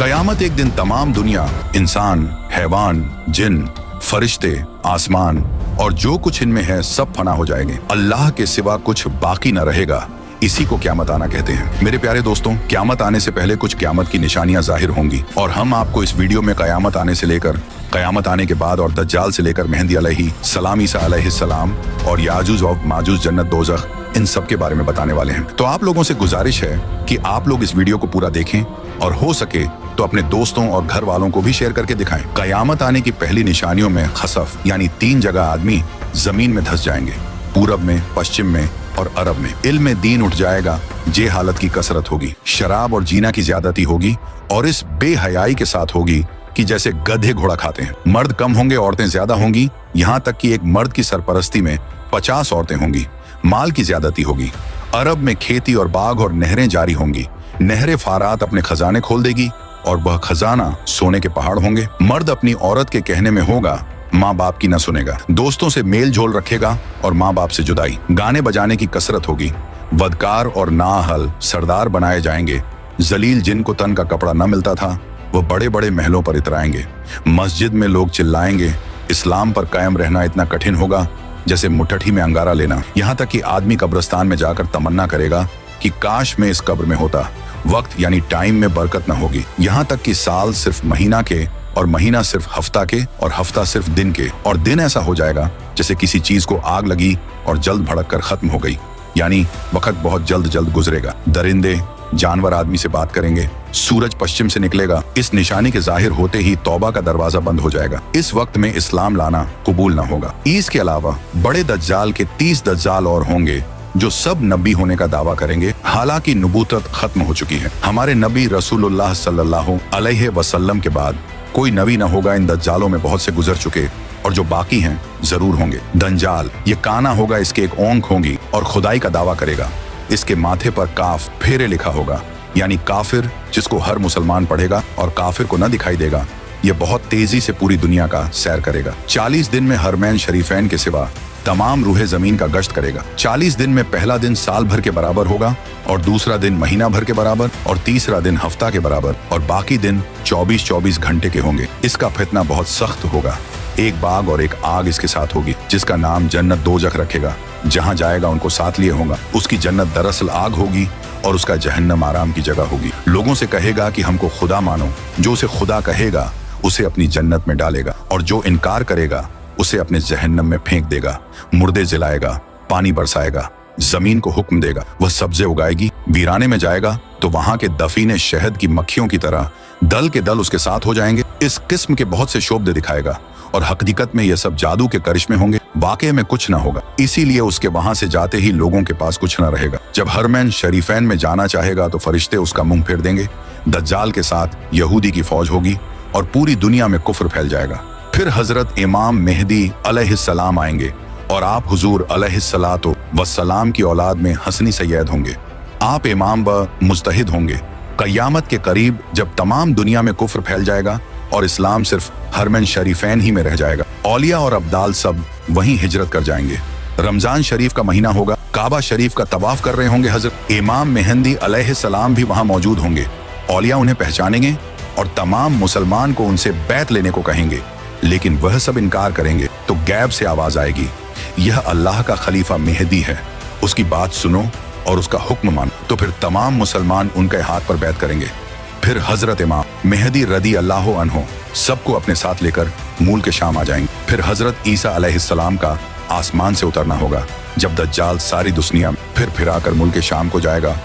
कयामत एक दिन तमाम दुनिया, इंसान, हैवान, जिन, फरिश्ते, आसमान और जो कुछ इनमें है सब फना हो जाएंगे। अल्लाह के सिवा कुछ बाकी न रहेगा। इसी को क़यामत आना कहते हैं। मेरे प्यारे दोस्तों, क़यामत आने से पहले कुछ क़यामत की निशानियां जाहिर होंगी और हम आपको इस वीडियो में क़यामत आने से लेकर क़यामत आने के बाद और दज्जाल से लेकर मेहदी अलैहिस्सलाम, ईसा अलैहिस्सलाम और याजूज और माजूज, जन्नत, दोज़ख, इन सब के बारे में बताने वाले हैं। तो आप लोगों से गुजारिश है कि आप लोग इस वीडियो को पूरा देखें और हो सके तो अपने दोस्तों और घर वालों को भी शेयर करके दिखाएं। क़यामत आने की पहली निशानियों में खसफ यानी 3 जगह आदमी जमीन में धंस जाएंगे, पूरब में, पश्चिम में और अरब में। इल्म में दीन उठ जाएगा, जे हालत की कसरत होगी, शराब और जीना की ज्यादती होगी और इस बेहयाई के साथ होगी कि जैसे गधे घोड़ा खाते हैं। मर्द कम होंगे, औरतें ज्यादा होंगी, यहाँ तक कि एक मर्द की सरपरस्ती में 50 औरतें होंगी। माल की ज्यादती होगी। अरब में खेती और बाग और नहरें जारी होंगी। नहरें फारात अपने खजाने खोल देगी और वह खजाना सोने के पहाड़ होंगे। मर्द अपनी औरत के कहने में होगा, माँ बाप की न सुनेगा। दोस्तों से मेल झोल रखेगा और माँ बाप से जुदाई। गाने बजाने की कसरत होगी। बदकार और नाअहल सरदार बनाए जाएंगे। जलील जिनको तन का कपड़ा न मिलता था वो बड़े बड़े महलों पर इतराएंगे। मस्जिद में लोग चिल्लाएंगे। इस्लाम पर कायम रहना इतना कठिन होगा जैसे मुट्ठी में अंगारा लेना। यहाँ तक कि आदमी कब्रिस्तान में जाकर तमन्ना करेगा कि काश मैं इस कब्र में होता। वक्त यानी टाइम में बरकत न होगी। यहाँ तक कि साल सिर्फ महीना के और महीना सिर्फ हफ्ता के और हफ्ता सिर्फ दिन के, और दिन ऐसा हो जाएगा जैसे किसी चीज को आग लगी और जल्द भड़क कर खत्म हो गई। यानी वक्त बहुत जल्द जल्द गुजरेगा। दरिंदे, जानवर आदमी से बात करेंगे। सूरज पश्चिम से निकलेगा। इस निशानी के जाहिर होते ही तौबा का दरवाजा बंद हो जाएगा। इस वक्त में इस्लाम लाना कबूल न होगा। इसके अलावा बड़े दज्जाल के 30 दज्जाल और होंगे जो सब नबी होने का दावा करेंगे। हालांकि नबूवत खत्म हो चुकी है। हमारे नबी रसूलुल्लाह सल्लल्लाहु अलैहि वसल्लम के बाद कोई नबी न होगा। इन दज्जालों में बहुत से गुजर चुके और जो बाकी हैं जरूर होंगे। दंजाल, ये काना होगा, इसके एक ओंख होंगी और खुदाई का दावा करेगा। इसके माथे पर काफ फेरे लिखा होगा, यानी काफिर, जिसको हर मुसलमान पढ़ेगा और काफिर को न दिखाई देगा। ये बहुत तेजी से पूरी दुनिया का सैर करेगा। 40 दिन में हरमैन शरीफैन के सिवा तमाम रूहे जमीन का गश्त करेगा। 40 दिन में पहला दिन साल भर के बराबर होगा और दूसरा दिन महीना भर के बराबर और तीसरा दिन हफ्ता के बराबर और बाकी दिन 24-24 घंटे के होंगे। इसका फितना बहुत सख्त होगा। एक बाग और एक आग इसके साथ होगी, जिसका नाम जन्नत दोज़ख रखेगा। जहाँ जाएगा उनको साथ लिए होगा। उसकी जन्नत दरअसल आग होगी और उसका जहन्नम आराम की जगह होगी। लोगों से कहेगा कि हमको खुदा मानो। जो उसे खुदा कहेगा उसे अपनी जन्नत में डालेगा और जो इनकार करेगा उसे अपने जहन्नम में फेंक देगा। मुर्दे जलाएगा, पानी बरसाएगा, जमीन को हुक्म देगा, वह सब्जे उगाएगी। वीराने में जाएगा तो वहां के दफीने शहद की मक्खियों की तरह दल के दल उसके साथ हो जाएंगे। इस किस्म के बहुत से शोबदे दिखाएगा और हकीकत में यह सब जादू के करिश्मे होंगे। वाकई में कुछ ना होगा। इसीलिए उसके वहां से जाते ही लोगों के पास कुछ ना रहेगा। जब हरमैन शरीफैन में जाना चाहेगा तो फरिश्ते उसका मुंह फेर देंगे। दज्जाल के साथ यहूदी की फौज होगी और पूरी दुनिया में कुफ्र फैल जाएगा। फिर हजरत इमाम मेहदी अलैहिस्सलाम आएंगे और आप हुजूर अलैहिस्सलातो वस्सलाम की औलाद में हसनी सैयद होंगे। आप इमाम व मुज्तहिद होंगे। क़यामत के करीब जब तमाम दुनिया में कुफ्र फैल जाएगा और इस्लाम सिर्फ हरमैन शरीफैन ही में रह जाएगा, औलिया और अब्दाल सब वहीं हिजरत कर जाएंगे। रमजान शरीफ का महीना होगा। काबा शरीफ का तवाफ कर रहे होंगे हजरत इमाम मेहदी अलैहिस्सलाम भी वहां मौजूद होंगे। औलिया उन्हें पहचानेंगे और तमाम मुसलमान को उनसे बैत लेने को कहेंगे, लेकिन वह सब इनकार करेंगे तो गैब से आवाज आएगी, यह अल्लाह का खलीफा मेहदी है, उसकी बात सुनो और उसका हुक्म मानो। तो फिर तमाम मुसलमान उनके हाथ पर बैत करेंगे। फिर हजरत इमाम मेहदी रदी अल्लाह अन्हो सबको अपने साथ लेकर मूल के शाम आ जाएंगे। फिर हजरत ईसा अलैहिस्सलाम का आसमान से उतरना होगा। जब दज्जाल सारी दुनिया फिर आकर मुल्क के शाम को जाएगा,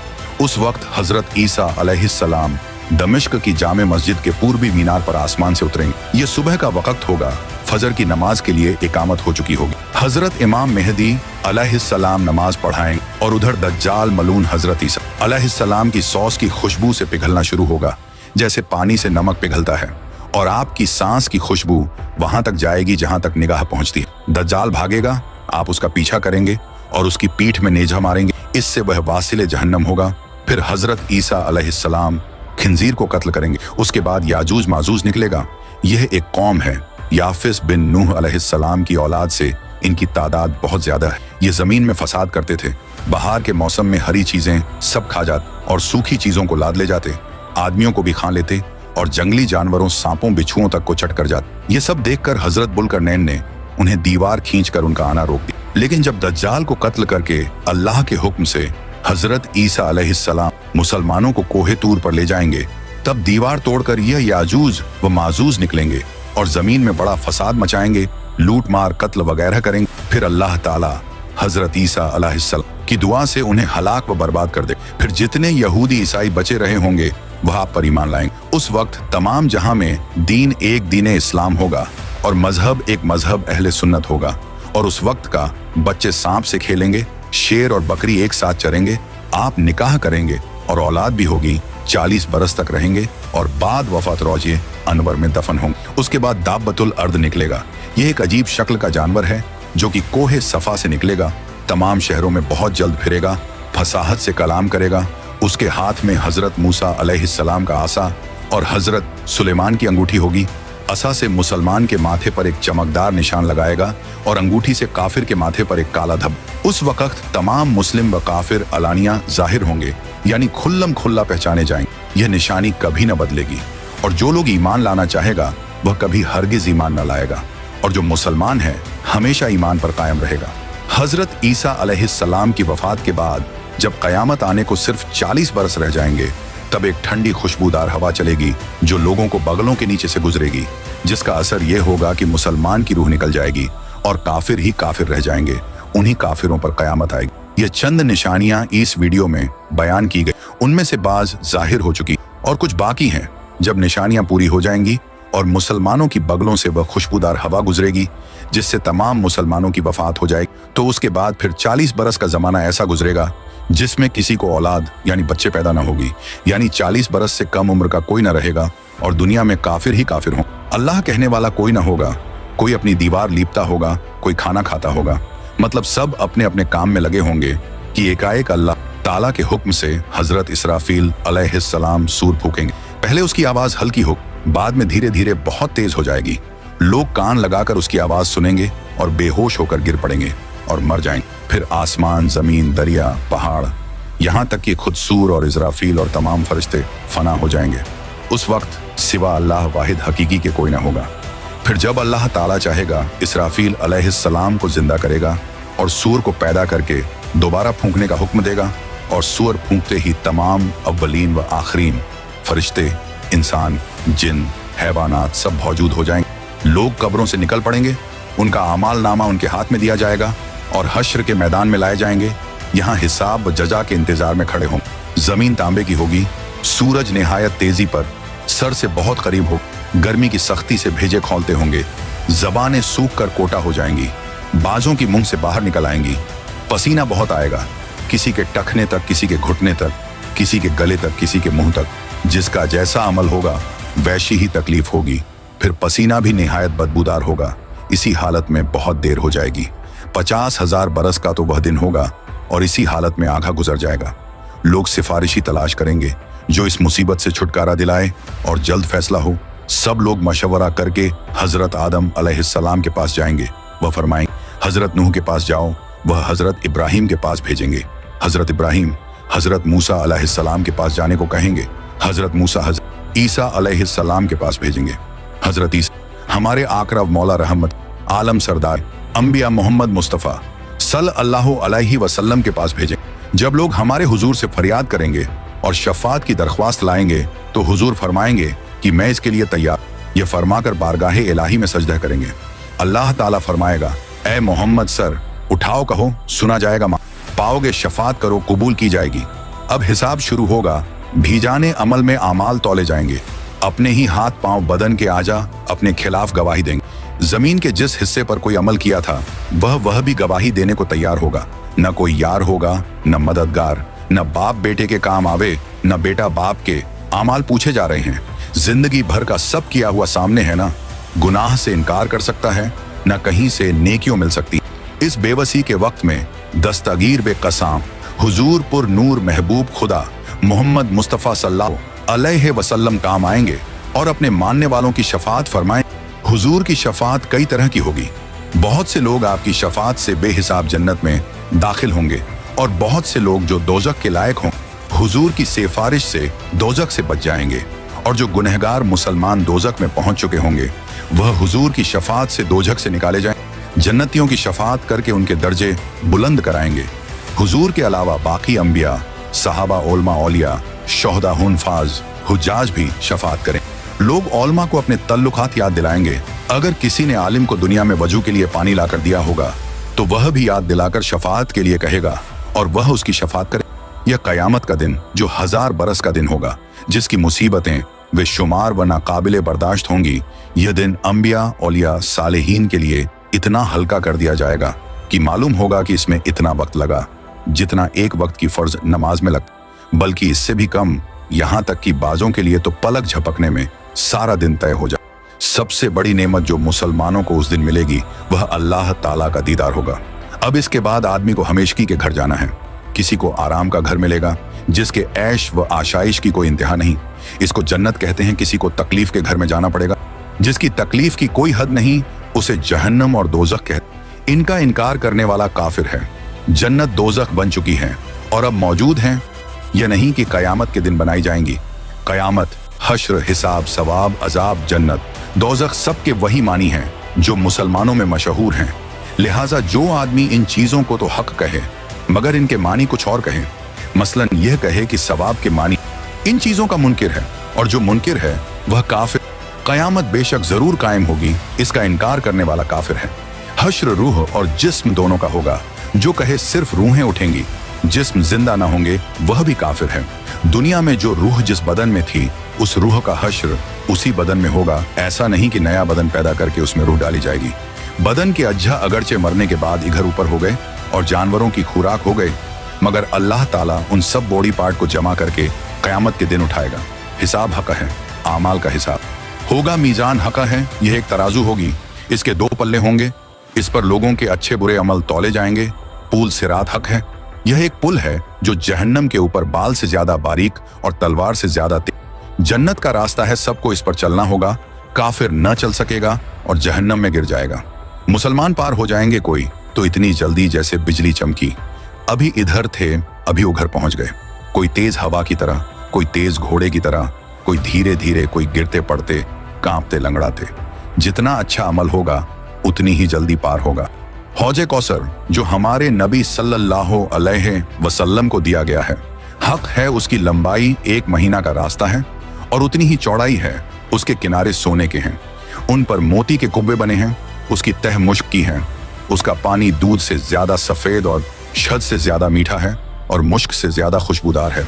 उस वक्त हजरत ईसा अलैहिस्सलाम दमिश्क की जामे मस्जिद के पूर्वी मीनार पर आसमान से उतरेंगे। ये सुबह का वक्त होगा। फजर की नमाज के लिए इकामत हो चुकी होगी। हजरत इमाम मेहदी अलैहिस्सलाम नमाज पढ़ाएंगे और उधर दज्जाल मलून हजरत ईसा अलैहिस्सलाम की सॉस की खुशबू से पिघलना शुरू होगा, जैसे पानी से नमक पिघलता है, और आपकी सांस की खुशबू वहां तक जाएगी जहां तक निगाह पहुंचती है। दज्जाल भागेगा, आप उसका पीछा करेंगे और उसकी पीठ में नेजा मारेंगे। इससे वह वासिले जहन्नम होगा। फिर हजरत ईसा अलैहिस्सलाम खिंजीर को कत्ल करेंगे। उसके बाद याजूज माजूज निकलेगा। यह एक कौम है। याफिस बिन नूह अलैहिस्सलाम की औलाद से इनकी तादाद बहुत ज्यादा है। ये जमीन में फसाद करते थे। बहार के मौसम में हरी चीजें सब खा जाते और सूखी चीजों को लाद ले जाते। आदमियों को भी खा लेते और जंगली जानवरों सांपों बिच्छुओं तक को चट कर जाते। ये सब देखकर हजरत बुल्करनैन ने उन्हें दीवार खींचकर उनका आना रोक दिया। लेकिन जब दज्जाल को कत्ल करके अल्लाह के हुक्म से हजरत ईसा अलैहिस्सलाम मुसलमानों को कोहे तूर पर ले जाएंगे, तब दीवार तोड़कर यह याजूज व माजूज निकलेंगे और जमीन में बड़ा फसाद मचाएंगे, लूट मार कत्ल वगैरह करेंगे। फिर अल्लाह ताला हजरत ईसा अलैहिस्सलाम की दुआ से उन्हें हलाक व बर्बाद कर दे। फिर जितने यहूदी ईसाई बचे रहे होंगे वह आप पर ईमान लाएंगे। उस वक्त तमाम जहां में दीन एक दीन इस्लाम होगा और मजहब एक मजहब अहले सुन्नत होगा। और उस वक्त का बच्चे सांप से खेलेंगे, शेर और बकरी एक साथ चरेंगे, आप निकाह करेंगे और औलाद भी होगी, 40 बरस तक रहेंगे और बाद वफात रोजे अनवर में दफन होंगे। उसके बाद दाब्बतुल अर्द निकलेगा। यह एक अजीब शक्ल का जानवर है जो कि कोहे सफा से निकलेगा, तमाम शहरों में बहुत जल्द फिरेगा, फसाहत से कलाम करेगा। उसके हाथ में हजरत मूसा अलैहिस्सलाम का आसा और हजरत सुलेमान की अंगूठी होगी। असा से मुसलमान के माथे पर एक चमकदार निशान लगाएगा और अंगूठी से काफिर के माथे पर एक काला धब्बा। उस वक्त तमाम मुस्लिम व काफिर अलानिया जाहिर होंगे, यानी खुल्लम खुल्ला पहचाने जाएंगे। यह निशानी कभी न बदलेगी और जो लोग ईमान लाना चाहेगा वह कभी हरगिज ईमान न लाएगा और जो मुसलमान है हमेशा ईमान पर कायम रहेगा। हजरत ईसा अलैहिस्सलाम की वफात के बाद जब कयामत आने को सिर्फ 40 बरस रह जाएंगे, तब एक ठंडी खुशबूदार हवा चलेगी जो लोगों को बगलों के नीचे से गुजरेगी, जिसका असर यह होगा कि मुसलमान की रूह निकल जाएगी और काफिर ही काफिर रह जाएंगे। उन्हीं काफिरों पर कयामत आएगी। ये चंद निशानियां इस वीडियो में बयान की गई, उनमें से बाज जाहिर हो चुकी और कुछ बाकी हैं। जब निशानियां पूरी हो जाएंगी और मुसलमानों की बगलों से वह खुशबूदार हवा गुजरेगी जिससे तमाम मुसलमानों की वफात हो जाएगी, तो उसके बाद फिर 40 बरस का जमाना ऐसा गुजरेगा जिसमें किसी को औलाद यानी बच्चे पैदा न होगी, यानी 40 बरस से कम उम्र का कोई न रहेगा और दुनिया में काफिर ही काफिर हों। अल्लाह कहने वाला कोई न होगा, कोई अपनी दीवार लीपता होगा, कोई खाना खाता होगा, मतलब सब अपने अपने काम में लगे होंगे कि एकाएक अल्लाह ताला के हुक्म से हजरत इसराफील अलैहिस्सलाम सूर फूकेंगे। पहले उसकी आवाज हल्की हो, बाद में धीरे धीरे बहुत तेज हो जाएगी। लोग कान लगाकर उसकी आवाज सुनेंगे और बेहोश होकर गिर पड़ेंगे और मर जाएंगे। फिर आसमान, जमीन, दरिया, पहाड़, यहाँ तक कि खुद सूर और इजराफील और तमाम फरिश्ते फना हो जाएंगे। उस वक्त सिवा अल्लाह वाहिद हकीकी के कोई ना होगा। फिर जब अल्लाह ताला चाहेगा इसराफील अलैहिस्सलाम को जिंदा करेगा और सूर को पैदा करके दोबारा फूंकने का हुक्म देगा और सूर फूंकते ही तमाम अव्वलीन व आखरीन फरिश्ते, इंसान, जिन, हैवानात सब मौजूद हो जाएंगे। लोग कब्रों से निकल पड़ेंगे, उनका आमाल नामा उनके हाथ में दिया जाएगा और हश्र के मैदान में लाए जाएंगे। यहाँ हिसाब व जजा के इंतजार में खड़े होंगे। जमीन तांबे की होगी, सूरज निहायत तेजी पर सर से बहुत करीब हो, गर्मी की सख्ती से भेजे खोलते होंगे, जबानें सूख कर कोटा हो जाएंगी, बाजों की मुंह से बाहर निकल आएंगी, पसीना बहुत आएगा, किसी के टखने तक, किसी के घुटने तक, किसी के गले तक, किसी के मुंह तक। जिसका जैसा अमल होगा वैसी ही तकलीफ होगी। फिर पसीना भी निहायत बदबूदार होगा। इसी हालत में बहुत देर हो जाएगी। 50,000 बरस का तो वह दिन होगा और इसी हालत में आधा गुजर जाएगा। लोग सिफारिशी तलाश करेंगे जो इस मुसीबत से छुटकारा दिलाए और जल्द फैसला हो। सब लोग मशवरा करके हजरत आदम अलैहिस्सलाम के पास जाएंगे। वह फरमाएंगे हजरत नूह के पास जाओ, वह हजरत इब्राहिम के पास भेजेंगे। हजरत इब्राहिम हजरत मूसा अलैहिस्सलाम के पास जाने को कहेंगे। हजरत मूसा हजरत ईसा अलैहिस्सलाम के पास भेजेंगे। हजरत ईसा हमारे आकरा मौला रहमत आलम सरदार अंबिया मोहम्मद मुस्तफ़ा सल्लल्लाहु अलैहि वसल्लम के पास भेजें। जब लोग हमारे हुजूर से फरियाद करेंगे और शफात की दरख्वास्त लाएंगे तो हुजूर फरमाएंगे कि मैं इसके लिए तैयार। ये फरमाकर बारगाहे इलाही में सजदा करेंगे। अल्लाह ताला फरमाएगा, ए मोहम्मद सर उठाओ, कहो सुना जाएगा, पाओगे शफात करो कबूल की जाएगी। अब हिसाब शुरू होगा। भीजाने अमल में आमाल तौले जाएंगे। अपने ही हाथ पांव बदन के आजा अपने खिलाफ गवाही देंगे। जमीन के जिस हिस्से पर कोई अमल किया था वह भी गवाही देने को तैयार होगा। न कोई यार होगा, न मददगार, न बाप बेटे के काम आवे, न बेटा बाप के। आमाल पूछे जा रहे हैं। जिंदगी भर का सब किया हुआ सामने है ना। गुनाह से इनकार कर सकता है, न कहीं से नेकियों मिल सकती। इस बेवसी के वक्त में दस्तगीर बेकसाम हुजूर पुर नूर महबूब खुदा मोहम्मद मुस्तफ़ा सल्लल्लाहु अलैहि वसल्लम काम आएंगे और अपने मानने वालों की शफात फरमाएं। हुजूर की शफात कई तरह की होगी। बहुत से लोग आपकी शफात से बेहिसाब जन्नत में दाखिल होंगे और बहुत से लोग जो दोजख के लायक हों हुजूर की सिफारिश से दोजख से बच जाएंगे और जो गुनहगार मुसलमान दोजक में पहुंच चुके होंगे वह हुजूर की शफात से दोजक से निकाले जाएं। जन्नतियों की शफात करके उनके दर्जे बुलंद कराएंगे। हुजूर के अलावा बाकी अंबिया, सहाबा, ओलमा, औलिया, शोहदा, हुनफाज, हुज्जाज भी शफात करें। लोग ओलमा को अपने तल्लुकात याद दिलाएंगे। अगर किसी ने आलिम को दुनिया में वजू के लिए पानी लाकर दिया होगा तो वह भी याद दिलाकर शफात के लिए कहेगा और वह उसकी शफात करे। यह कयामत का दिन जो 1000 बरस का दिन होगा, जिसकी मुसीबतें वे शुमार व नाकाबिले बर्दाश्त होंगी, यह दिन अंबिया, औलिया, सालेहीन के लिए इतना हल्का कर दिया जाएगा कि मालूम होगा कि इसमें इतना वक्त लगा जितना एक वक्त की फर्ज नमाज में लगता, बल्कि इससे भी कम। यहाँ तक कि बाजों के लिए तो पलक झपकने में सारा दिन तय हो जाए। सबसे बड़ी नेमत जो मुसलमानों को उस दिन मिलेगी वह अल्लाह ताला का दीदार होगा। अब इसके बाद आदमी को हमेशगी के घर जाना है। किसी को आराम का घर मिलेगा जिसके ऐश व आशाइश की कोई इंतहा नहीं, इसको जन्नत कहते हैं। किसी को तकलीफ के घर में जाना पड़ेगा जिसकी तकलीफ की कोई हद नहीं, उसे जहन्नम और दोजख कहते। इनका इनकार करने वाला काफिर है। जन्नत दोजख बन चुकी है और अब मौजूद हैं। यह नहीं कि कयामत के दिन बनाई जाएंगी। कयामत, हश्र, हिसाब, सवाब, अजाब, जन्नत, दोजख सबके वही मानी हैं जो मुसलमानों में मशहूर हैं। लिहाजा जो आदमी इन चीजों को तो हक कहे मगर इनके मानी कुछ और कहे, मसलन यह कहे कि सवाब के मानी इन चीजों का मुनकिर है और जो मुनकिर है वह काफिर। कयामत बेशक जरूर कायम होगी, इसका इनकार करने वाला काफिर है। हश्र रूह और जिस्म दोनों का होगा। जो कहे सिर्फ रूहें उठेंगी, जिस्म जिंदा ना होंगे, वह भी काफिर है। दुनिया में जो रूह जिस बदन में थी उस रूह का हश्र उसी बदन में होगा। ऐसा नहीं कि नया बदन पैदा करके उसमें रूह डाली जाएगी। बदन के अज्जा अगरचे मरने के बाद इधर ऊपर हो गए और जानवरों की खुराक हो गए, मगर अल्लाह ताला उन सब बॉडी पार्ट को जमा करके कयामत के दिन उठाएगा। हिसाब हक है, आमाल का हिसाब होगा। मीजान हक है, यह एक तराजू होगी, इसके 2 पल्ले होंगे, इस पर लोगों के अच्छे बुरे अमल तौले जाएंगे। पुल सिरात हक है, यह एक पुल है जो जहन्नम के ऊपर बाल से ज्यादा बारीक और तलवार से ज्यादा तेज। जन्नत का रास्ता है, सबको इस पर चलना होगा। काफिर न चल सकेगा और जहन्नम में गिर जाएगा। मुसलमान पार हो जाएंगे कोई तो इतनी जल्दी जैसे बिजली चमकी। अभी इधर थे, अभी उधर पहुंच गए। कोई तेज हवा की तरह, कोई तेज घोड़े की तरह, कोई धीरे धीरे, कोई गिरते पड़ते, कांपते लंगड़ाते। जितना अच्छा अमल होगा उतनी ही जल्दी पार होगा। हौजे कौसर जो हमारे नबी सल्लल्लाहु अलैहि वसल्लम को दिया गया है, हक है उसकी लंबाई 1 महीना का रास्ता है और उतनी ही चौड़ाई है। उसके किनारे सोने के हैं, उन पर मोती के कुब्बे बने हैं। उसकी तह मुश्क की है, उसका पानी दूध से ज्यादा सफेद और शहद से ज्यादा मीठा है और मुश्क से ज्यादा खुशबूदार है।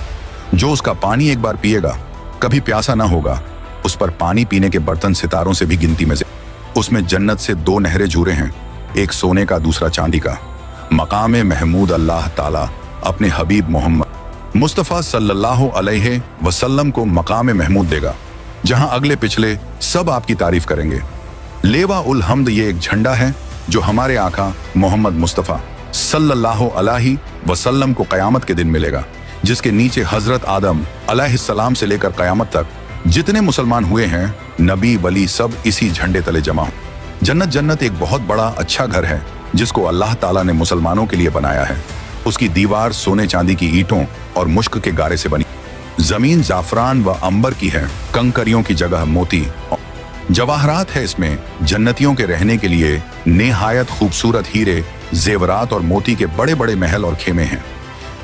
जो उसका पानी एक बार पिएगा कभी प्यासा ना होगा। उस पर पानी पीने के बर्तन सितारों से भी गिनती में से। उसमें जन्नत से 2 नहरें जूरे हैं, एक सोने का दूसरा चांदी का। मकाम महमूद अल्लाह ताला अपने हबीब मोहम्मद मुस्तफ़ा सल्लल्लाहु अलैहि वसल्लम को मकाम महमूद देगा, जहां अगले पिछले सब आपकी तारीफ करेंगे। लेवा उल हम्द ये एक झंडा है जो हमारे आका मोहम्मद मुस्तफ़ा सल्लल्लाहु अलैहि वसल्लम को कयामत के दिन मिलेगा, जिसके नीचे हजरत आदम अलैहिस्सलाम से लेकर कयामत तक जितने मुसलमान हुए हैं, नबी वली, सब इसी झंडे तले जमा हो। जन्नत एक बहुत बड़ा अच्छा घर है जिसको अल्लाह ताला ने मुसलमानों के लिए बनाया है। उसकी दीवार सोने चांदी की ईंटों और मुश्क के गारे से बनी। जमीन जाफरान व अंबर की है, कंकरियों की जगह मोती जवाहरात है। इसमें जन्नतियों के रहने के लिए निहायत खूबसूरत हीरे, जेवरात और मोती के बड़े बड़े महल और खेमे हैं।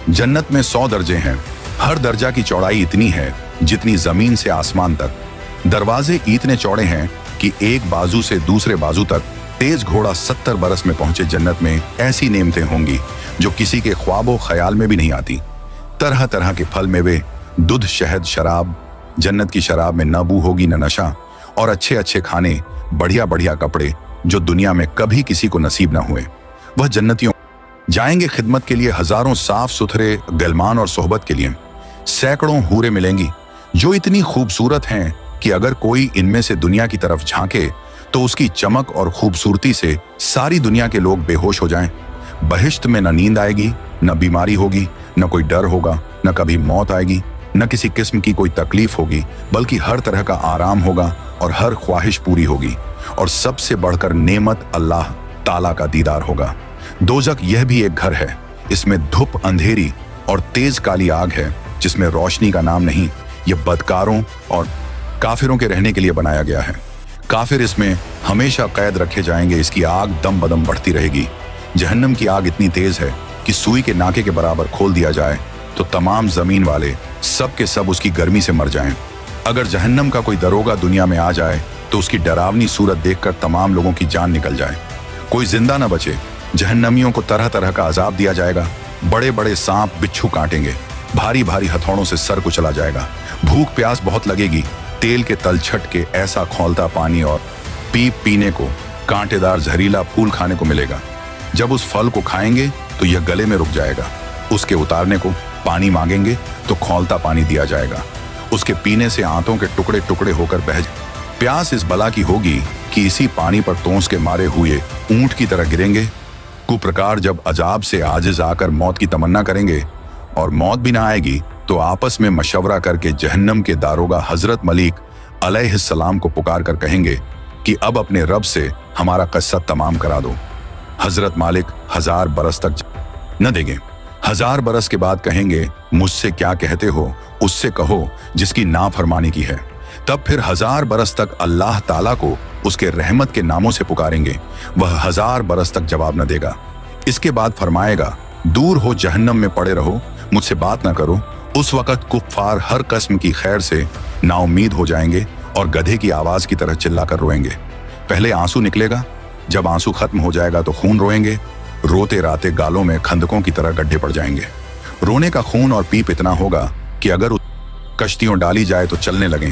जन्नत में 100 दर्जे हैं। हर दर्जा की चौड़ाई इतनी है जितनी जमीन से आसमान तक। दरवाजे इतने चौड़े हैं कि एक बाजू से दूसरे बाजू तक तेज घोड़ा 70 बरस में पहुंचे। जन्नत में ऐसी नेमतें होंगी जो किसी के ख्वाबो ख्याल में भी नहीं आती। तरह तरह के फल मेवे, दूध, शहद, शराब। जन्नत की शराब में न बू होगी न नशा, और अच्छे अच्छे खाने, बढ़िया बढ़िया कपड़े जो दुनिया में कभी किसी को नसीब न हुए। वह जन्नतियों जाएंगे खिदमत के लिए हजारों साफ सुथरे गलमान और सोहबत के लिए। सैकड़ों हूरें मिलेंगी जो इतनी खूबसूरत हैं कि अगर कोई इनमें से दुनिया की तरफ झांके तो उसकी चमक और खूबसूरती से सारी दुनिया के लोग बेहोश हो जाएं। बहिश्त में न नींद आएगी, न बीमारी होगी, न कोई डर होगा, न कभी मौत आएगी, न किसी किस्म की कोई तकलीफ होगी, बल्कि हर तरह का आराम होगा और हर ख्वाहिश पूरी होगी। और सबसे बढ़कर नेमत अल्लाह ताला का दीदार होगा। दोजक यह भी एक घर है, इसमें धूप, अंधेरी और तेज काली आग है जिसमें रोशनी का नाम नहीं। यह बदकारों और काफिरों के रहने के लिए बनाया गया है। काफिर इसमें हमेशा कैद रखे जाएंगे। इसकी आग दम बदम बढ़ती रहेगी। जहन्नम की आग इतनी तेज है कि सूई के नाके के बराबर खोल दिया जाए तो तमाम जमीन वाले सब के सब उसकी गर्मी से मर जाएं। अगर जहन्नम का कोई दरोगा दुनिया में आ जाए तो उसकी डरावनी सूरत देखकर तमाम लोगों की जान निकल जाए, कोई जिंदा न बचे। जहन्नमियों को तरह तरह का अजाब दिया जाएगा। बड़े बड़े सांप बिच्छू काटेंगे, भारी भारी हथौड़ों से सर कुचला जाएगा। भूख प्यास बहुत लगेगी। तेल के तलछट के ऐसा खौलता पानी और पीप पीने को, कांटेदार जहरीला फूल खाने को मिलेगा। जब उस फल को खाएंगे तो यह गले में रुक जाएगा। उसके उतारने को पानी मांगेंगे तो खौलता पानी दिया जाएगा। उसके पीने से आंतों के टुकड़े टुकड़े होकर बह जाए। प्यास इस बला की होगी कि इसी पानी पर तोंस के मारे हुए ऊंट की तरह गिरेंगे। कुप्रकार जब अजाब से आजिज आकर मौत की तमन्ना करेंगे और मौत भी ना आएगी तो आपस में मशवरा करके जहन्नम के दारोगा हजरत मलिक अलैहिस्सलाम को पुकार कर कहेंगे कि अब अपने रब से हमारा कस्सा तमाम करा दो। हजरत मालिक 1000 बरस तक न देंगे। 1000 बरस के बाद कहेंगे, मुझसे क्या कहते हो उससे कहो जिसकी नाफरमानी की है। तब फिर 1000 बरस तक अल्लाह ताला को उसके रहमत के नामों से पुकारेंगे। वह 1000 बरस तक जवाब न देगा। इसके बाद फरमाएगा, दूर हो, जहन्नम में पड़े रहो, मुझसे बात ना करो। उस वक़्त कुफ्फार हर किस्म की खैर से नाउम्मीद हो जाएंगे और गधे की आवाज की तरह चिल्लाकर रोएंगे। पहले आंसू निकलेगा, जब आंसू खत्म हो जाएगा तो खून रोएंगे। रोते राते गालों में खंदकों की तरह गड्ढे पड़ जाएंगे। रोने का खून और पीप इतना होगा कि अगर कश्तियों डाली जाए तो चलने लगें।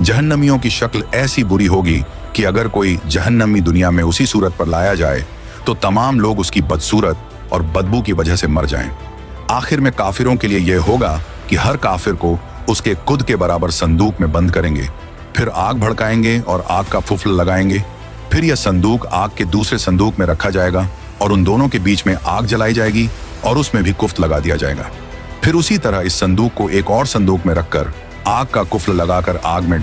जहन्नमियों की शक्ल ऐसी बुरी होगी कि अगर कोई जहन्नमी दुनिया में उसी सूरत पर लाया जाए तो तमाम लोग उसकी बदसूरत और बदबू की वजह से मर जाएं। आखिर में काफिरों के लिए यह होगा कि हर काफिर को उसके खुद के बराबर संदूक में बंद करेंगे, फिर आग भड़काएंगे और आग का फुफल लगाएंगे। फिर यह संदूक आग के दूसरे संदूक में रखा जाएगा और उन दोनों के बीच में आग जलाई जाएगी और उसमें भी कुफ्त लगा दिया जाएगा। फिर उसी तरह इस संदूक को एक और संदूक में रखकर आग का कुफ्ल लगाकर आग में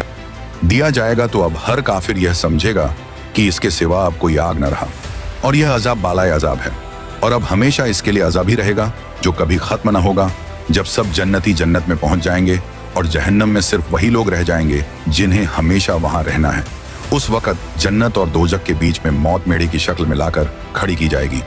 दिया जाएगा। तो अब हर काफिर यह समझेगा कि इसके सिवा अब कोई आग न रहा और यह अजाब बालाए अजाब है और अब हमेशा इसके लिए अजाब ही रहेगा जो कभी खत्म न होगा। जब सब जन्नती जन्नत में पहुंच जाएंगे और जहन्नम में सिर्फ वही लोग रह जाएंगे जिन्हें हमेशा वहां रहना है, उस वक्त जन्नत और दोजक के बीच में मौत मेढ़े की शक्ल में लाकर खड़ी की जाएगी।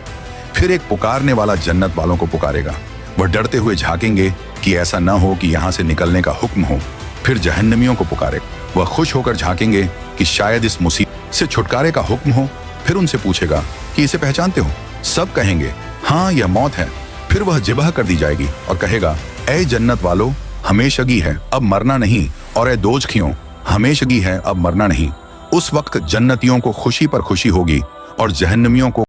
फिर एक पुकारने वाला जन्नत वालों को पुकारेगा। वह डरते हुए झांकेंगे कि ऐसा न हो कि यहाँ से निकलने का हुक्म हो। फिर जहन्नमियों को पुकारेगा। वह खुश होकर झांकेंगे कि शायद इस मुसीबत से छुटकारे का हुक्म हो। फिर उनसे पूछेगा कि इसे पहचानते हो? सब कहेंगे, हाँ, यह मौत है। फिर वह जिबह कर दी जाएगी और कहेगा, ऐ जन्नत वालों, हमेशगी है, अब मरना नहीं, और ऐ दोजखियों, हमेशगी है, अब मरना नहीं। उस वक्त जन्नतियों को खुशी पर खुशी होगी और जहन्नमियों को